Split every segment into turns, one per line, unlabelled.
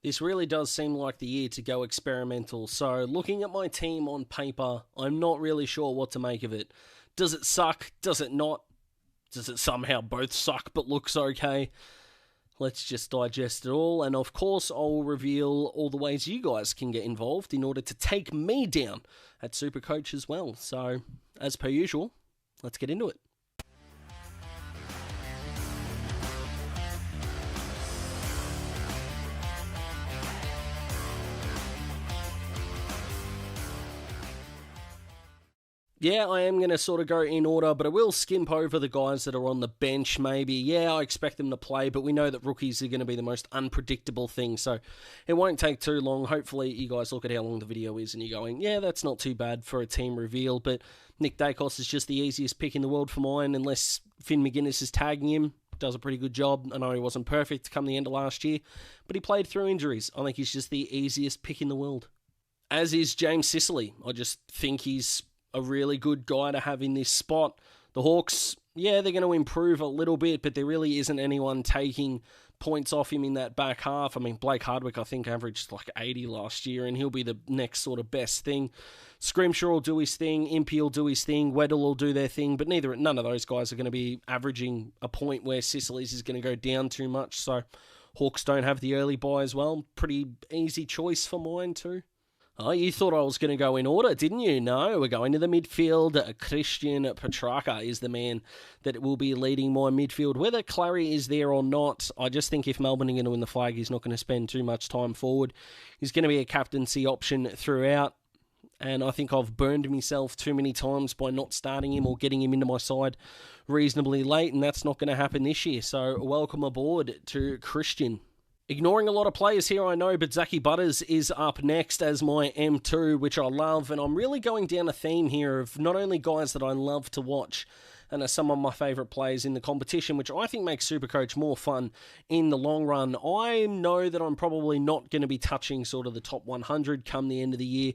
This really does seem like the year to go experimental, so looking at my team on paper, I'm not really sure what to make of it. Does it suck? Does it not? Does it somehow both suck but looks okay? Let's just digest it all, and of course I'll reveal all the ways you guys can get involved in order to take me down at SuperCoach as well. So, as per usual, let's get into it. Yeah, I am going to sort of go in order, but I will skimp over the guys that are on the bench maybe. Yeah, I expect them to play, but we know that rookies are going to be the most unpredictable thing, so it won't take too long. Hopefully you guys look at how long the video is and you're going, yeah, that's not too bad for a team reveal, but Nick Dacos is just the easiest pick in the world for mine, unless Finn McGuinness is tagging him. Does a pretty good job. I know he wasn't perfect come the end of last year, but he played through injuries. I think he's just the easiest pick in the world. As is James Sicily. I just think he's a really good guy to have in this spot. The Hawks, yeah, they're going to improve a little bit, but there really isn't anyone taking points off him in that back half. I mean, Blake Hardwick, I think, averaged like 80 last year, and he'll be the next sort of best thing. Scrimshaw will do his thing, Impey will do his thing, Weddle will do their thing, but none of those guys are going to be averaging a point where Sicily's is going to go down too much, so Hawks don't have the early buy as well. Pretty easy choice for mine too. Oh, you thought I was going to go in order, didn't you? No, we're going to the midfield. Christian Petrarca is the man that will be leading my midfield. Whether Clary is there or not, I just think if Melbourne are going to win the flag, he's not going to spend too much time forward. He's going to be a captaincy option throughout, and I think I've burned myself too many times by not starting him or getting him into my side reasonably late, and that's not going to happen this year. So welcome aboard to Christian. Ignoring a lot of players here, I know, but Zachy Butters is up next as my M2, which I love, and I'm really going down a theme here of not only guys that I love to watch and are some of my favourite players in the competition, which I think makes SuperCoach more fun in the long run. I know that I'm probably not going to be touching sort of the top 100 come the end of the year,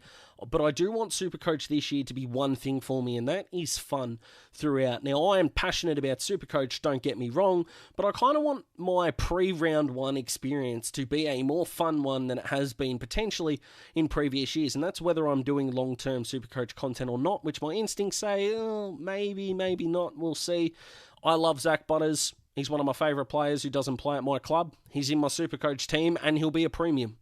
but I do want SuperCoach this year to be one thing for me, and that is fun throughout. Now, I am passionate about SuperCoach, don't get me wrong, but I kind of want my pre-round one experience to be a more fun one than it has been potentially in previous years, and that's whether I'm doing long-term SuperCoach content or not, which my instincts say, oh, maybe not. We'll see. I love Zach Butters. He's one of my favourite players who doesn't play at my club. He's in my SuperCoach team, and he'll be a premium.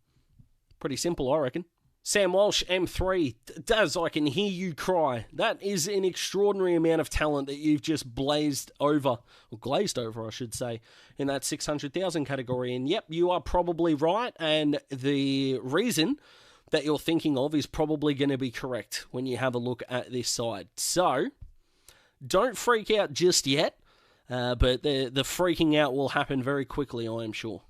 Pretty simple, I reckon. Sam Walsh, M3. Daz, I can hear you cry. That is an extraordinary amount of talent that you've just glazed over, I should say, in that 600,000 category. And yep, you are probably right, and the reason that you're thinking of is probably going to be correct when you have a look at this side. So, don't freak out just yet, but the freaking out will happen very quickly, I am sure.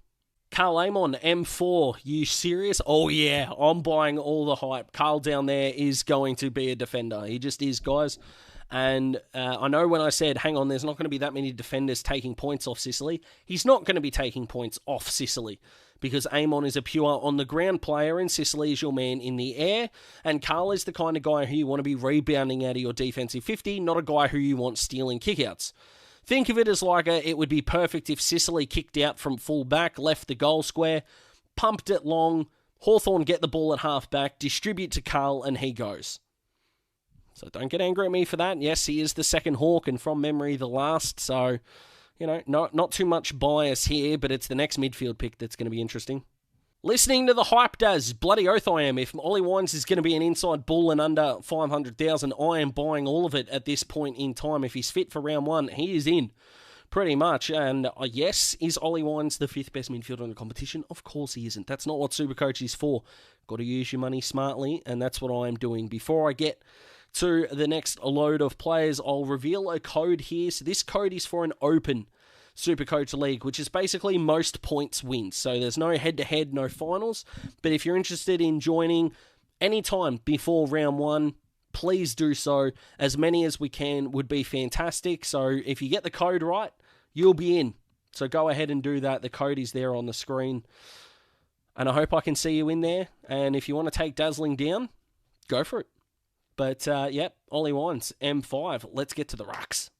Carl Amon, M4, you serious? Oh yeah, I'm buying all the hype. Carl down there is going to be a defender. He just is, guys. And I know when I said, hang on, there's not going to be that many defenders taking points off Sicily. He's not going to be taking points off Sicily because Amon is a pure on-the-ground player and Sicily is your man in the air. And Carl is the kind of guy who you want to be rebounding out of your defensive 50, not a guy who you want stealing kickouts. Think of it as like it would be perfect if Sicily kicked out from full back, left the goal square, pumped it long, Hawthorn get the ball at half back, distribute to Carl, and he goes. So don't get angry at me for that. Yes, he is the second Hawk, and from memory, the last. So, not too much bias here, but it's the next midfield pick that's going to be interesting. Listening to the hype, Daz. Bloody oath I am. If Ollie Wines is going to be an inside bull and under 500,000, I am buying all of it at this point in time. If he's fit for round one, he is in. Pretty much. And yes, is Ollie Wines the fifth best midfielder in the competition? Of course he isn't. That's not what SuperCoach is for. Got to use your money smartly, and that's what I'm doing. Before I get to the next load of players, I'll reveal a code here. So this code is for an open SuperCoach League, which is basically most points wins. So there's no head-to-head, no finals. But if you're interested in joining anytime before round one, please do so. As many as we can would be fantastic. So if you get the code right, you'll be in. So go ahead and do that. The code is there on the screen. And I hope I can see you in there. And if you want to take Dazzling down, go for it. But, yep, Ollie Wines, M5. Let's get to the Rucks.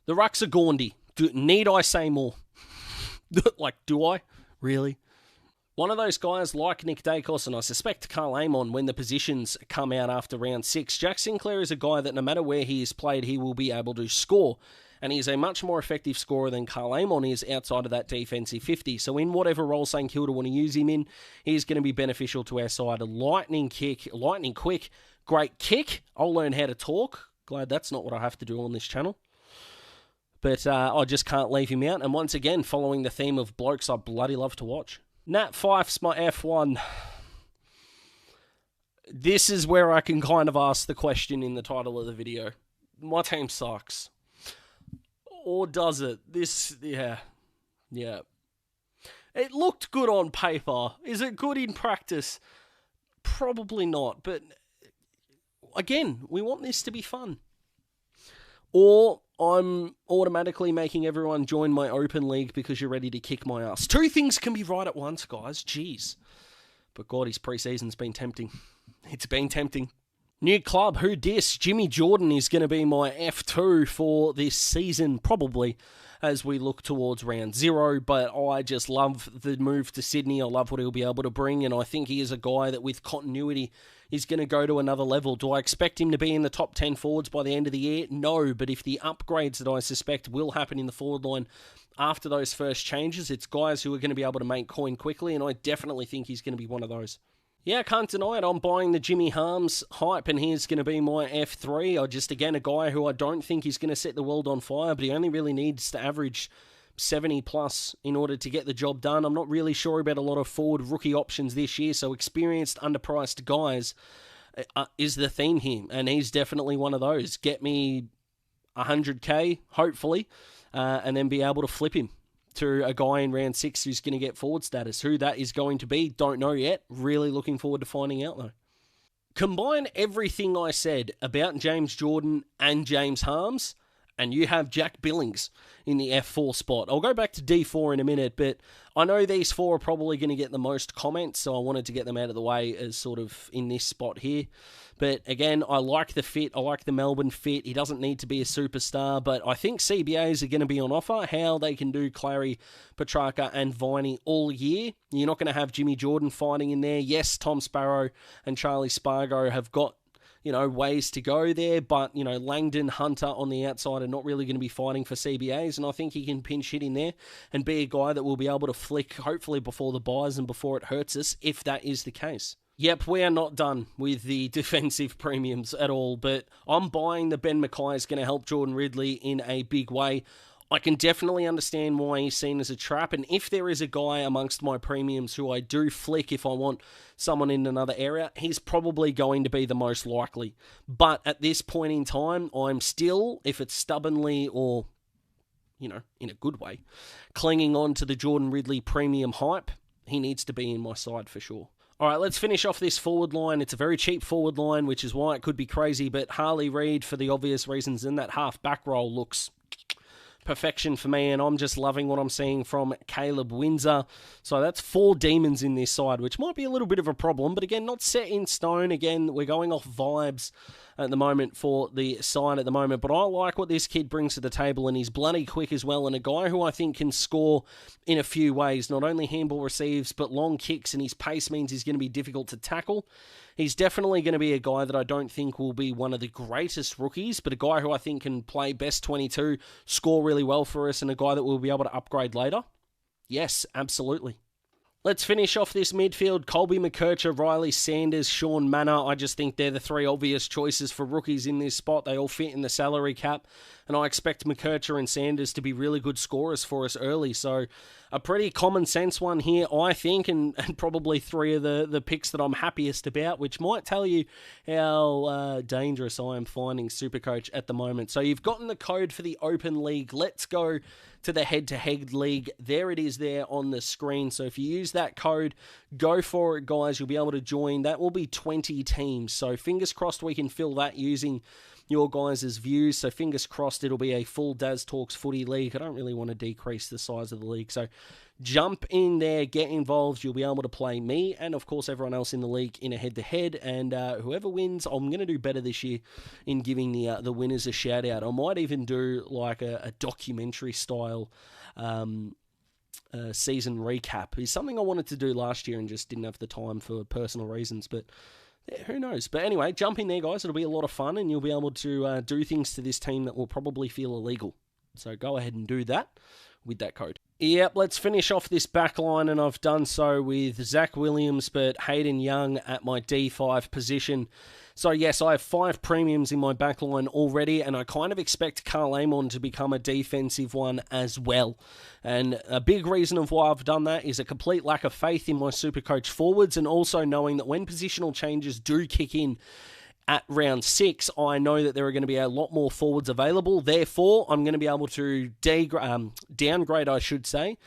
The Rucks are Gaundy. Need I say more? Do I? Really? One of those guys like Nick Dacos, and I suspect Carl Amon, when the positions come out after round 6, Jack Sinclair is a guy that no matter where he is played, he will be able to score. And he's a much more effective scorer than Carl Amon is outside of that defensive 50. So in whatever role St Kilda want to use him in, he's going to be beneficial to our side. A lightning quick, great kick. I'll learn how to talk. Glad that's not what I have to do on this channel. But I just can't leave him out. And once again, following the theme of blokes I bloody love to watch. Nat Fyfe's my F1. This is where I can kind of ask the question in the title of the video. My team sucks. Or does it? Yeah. It looked good on paper. Is it good in practice? Probably not. But again, we want this to be fun. Or I'm automatically making everyone join my open league because you're ready to kick my ass. 2 things can be right at once, guys. Jeez. But God, his preseason's been tempting. It's been tempting. New club, who dis? Jimmy Jordan is going to be my F2 for this season, probably, as we look towards round 0. But I just love the move to Sydney. I love what he'll be able to bring, and I think he is a guy that with continuity is going to go to another level. Do I expect him to be in the top 10 forwards by the end of the year? No, but if the upgrades that I suspect will happen in the forward line after those first changes, it's guys who are going to be able to make coin quickly, and I definitely think he's going to be one of those. Yeah, I can't deny it. I'm buying the Jimmy Harms hype, and he's going to be my F3. Again, a guy who I don't think is going to set the world on fire, but he only really needs to average 70 plus in order to get the job done. I'm not really sure about a lot of forward rookie options this year, so experienced, underpriced guys is the theme here, and he's definitely one of those. Get me 100k, hopefully, and then be able to flip him to a guy in round 6 who's going to get forward status. Who that is going to be, don't know yet. Really looking forward to finding out, though. Combine everything I said about James Jordan and James Harms, and you have Jack Billings in the F4 spot. I'll go back to D4 in a minute, but I know these 4 are probably going to get the most comments, so I wanted to get them out of the way as sort of in this spot here. But again, I like the fit. I like the Melbourne fit. He doesn't need to be a superstar, but I think CBAs are going to be on offer. How they can do Clary, Petrarca, and Viney all year. You're not going to have Jimmy Jordan fighting in there. Yes, Tom Sparrow and Charlie Spargo have got ways to go there, but, Langdon, Hunter on the outside are not really going to be fighting for CBAs, and I think he can pinch hit in there and be a guy that will be able to flick, hopefully before the buys and before it hurts us, if that is the case. Yep, we are not done with the defensive premiums at all, but I'm buying that Ben Mackay is going to help Jordan Ridley in a big way. I can definitely understand why he's seen as a trap, and if there is a guy amongst my premiums who I do flick if I want someone in another area, he's probably going to be the most likely. But at this point in time, I'm still, if it's stubbornly or, in a good way, clinging on to the Jordan Ridley premium hype. He needs to be in my side for sure. All right, let's finish off this forward line. It's a very cheap forward line, which is why it could be crazy, but Harley Reid, for the obvious reasons, and that half back roll looks perfection for me, and I'm just loving what I'm seeing from Caleb Windsor. So that's 4 demons in this side, which might be a little bit of a problem, but again, not set in stone. Again, we're going off vibes at the moment for the side at the moment, but I like what this kid brings to the table, and he's bloody quick as well, and a guy who I think can score in a few ways. Not only handball receives, but long kicks, and his pace means he's going to be difficult to tackle. He's definitely going to be a guy that I don't think will be one of the greatest rookies, but a guy who I think can play best 22, score really well for us, and a guy that we'll be able to upgrade later. Yes, absolutely. Let's finish off this midfield. Colby McKercher, Riley Sanders, Sean Manor. I just think they're the 3 obvious choices for rookies in this spot. They all fit in the salary cap, and I expect McKercher and Sanders to be really good scorers for us early. So a pretty common sense one here, I think, and probably 3 of the picks that I'm happiest about, which might tell you how dangerous I am finding SuperCoach at the moment. So you've gotten the code for the Open League. Let's go to the head-to-head league. There it is there on the screen. So if you use that code, go for it, guys. You'll be able to join. That will be 20 teams. So fingers crossed we can fill that using your guys' views. So fingers crossed it'll be a full Daz Talks footy league. I don't really want to decrease the size of the league. So jump in there, get involved. You'll be able to play me and, of course, everyone else in the league in a head-to-head. And whoever wins, I'm going to do better this year in giving the winners a shout-out. I might even do like a documentary-style season recap. Is something I wanted to do last year and just didn't have the time for personal reasons, but yeah, who knows. But anyway, jump in there, guys. It'll be a lot of fun, and you'll be able to do things to this team that will probably feel illegal. So go ahead and do that with that code. Yep, let's finish off this back line, and I've done so with Zach Williams, but Hayden Young at my D5 position. So yes, I have 5 premiums in my back line already, and I kind of expect Carl Amon to become a defensive one as well. And a big reason of why I've done that is a complete lack of faith in my SuperCoach forwards, and also knowing that when positional changes do kick in at round 6, I know that there are going to be a lot more forwards available. Therefore, I'm going to be able to downgrade, I should say,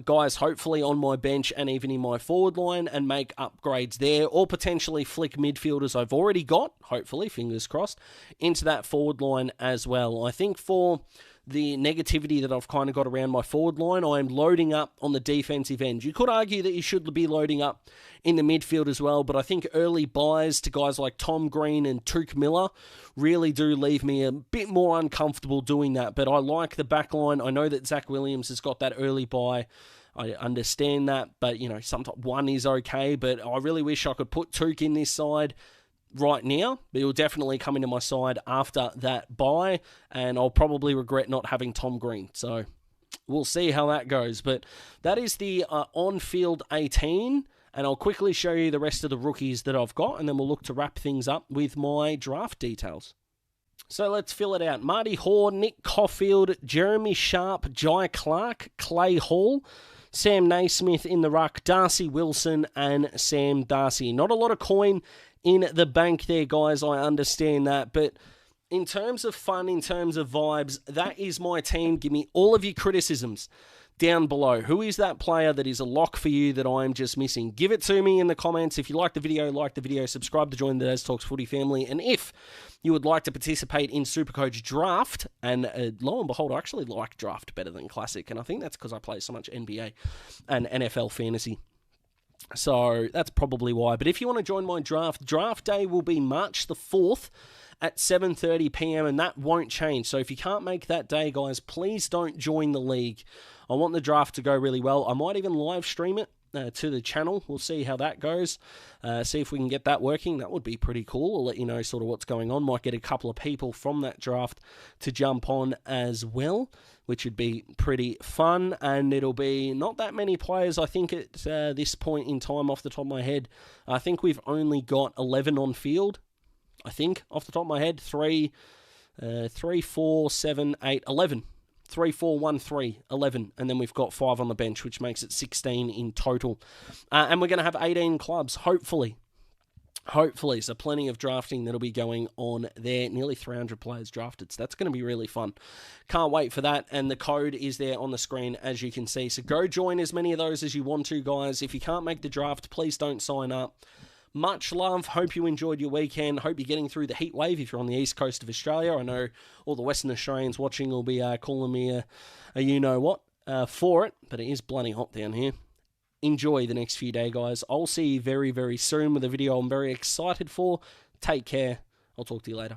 guys hopefully on my bench and even in my forward line, and make upgrades there, or potentially flick midfielders I've already got, hopefully, fingers crossed, into that forward line as well. I think for the negativity that I've kind of got around my forward line, I'm loading up on the defensive end. You could argue that you should be loading up in the midfield as well, but I think early buys to guys like Tom Green and Tuke Miller really do leave me a bit more uncomfortable doing that. But I like the back line. I know that Zach Williams has got that early buy. I understand that, but you know, sometimes 1 is okay, but I really wish I could put Tuke in this side right now, but he'll definitely come into my side after that bye, and I'll probably regret not having Tom Green. So we'll see how that goes. But that is the on-field 18, and I'll quickly show you the rest of the rookies that I've got, and then we'll look to wrap things up with my draft details. So let's fill it out. Marty Hoare, Nick Caulfield, Jeremy Sharp, Jai Clark, Clay Hall, Sam Naismith in the ruck, Darcy Wilson, and Sam Darcy. Not a lot of coin in the bank there, guys, I understand that, but in terms of fun, in terms of vibes, that is my team. Give me all of your criticisms down below. Who is that player that is a lock for you that I'm just missing? Give it to me in the comments. If you like the video, subscribe to join the Daz Talks Footy family, and if you would like to participate in SuperCoach Draft, and lo and behold, I actually like Draft better than Classic, and I think that's because I play so much NBA and NFL fantasy. So that's probably why. But if you want to join my draft day will be March the 4th at 7:30 p.m. and that won't change. So if you can't make that day, guys, please don't join the league. I want the draft to go really well. I might even live stream it to the channel. We'll see how that goes. See if we can get that working. That would be pretty cool. I'll let you know sort of what's going on. Might get a couple of people from that draft to jump on as well, which would be pretty fun. And it'll be not that many players, I think, at this point in time off the top of my head. I think we've only got 11 on field. I think, off the top of my head, 3, 4, 7, 8, 11. 3, 4, 1, 3, 11. And then we've got 5 on the bench, which makes it 16 in total. And we're going to have 18 clubs, hopefully. Hopefully. So plenty of drafting that'll be going on there. Nearly 300 players drafted. So that's going to be really fun. Can't wait for that. And the code is there on the screen, as you can see. So go join as many of those as you want to, guys. If you can't make the draft, please don't sign up. Much love. Hope you enjoyed your weekend. Hope you're getting through the heat wave if you're on the east coast of Australia. I know all the Western Australians watching will be calling me a you-know-what for it, but it is bloody hot down here. Enjoy the next few days, guys. I'll see you very, very soon with a video I'm very excited for. Take care. I'll talk to you later.